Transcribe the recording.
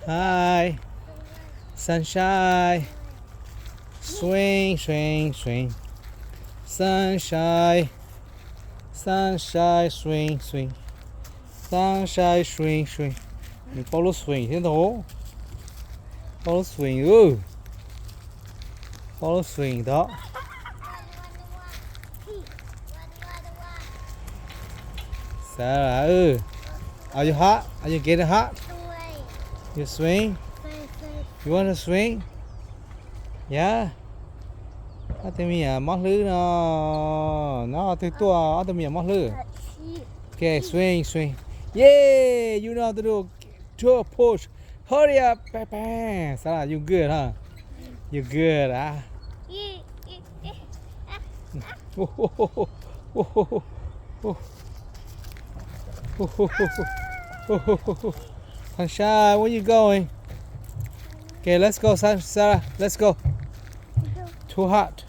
Hi. Sunshine. Swing, swing, swing. Sunshine. Sunshine, swing, swing. Sunshine, swing, swing. Mình Paulo swing thế đó. Paulo swing Paulo swing đó. Sarah Are you hot? Are you getting hot? You swing? You want to swing? Yeah. Atemia mót lư nó tôi tua atemia mót lư. Okay, swing, swing. Yeah, you know how to do. Two push. Hurry up, bang. Sarah, you good, huh? You good, ah. Sunshine, where you going? Okay, let's go, Sarah. Let's go. Too hot.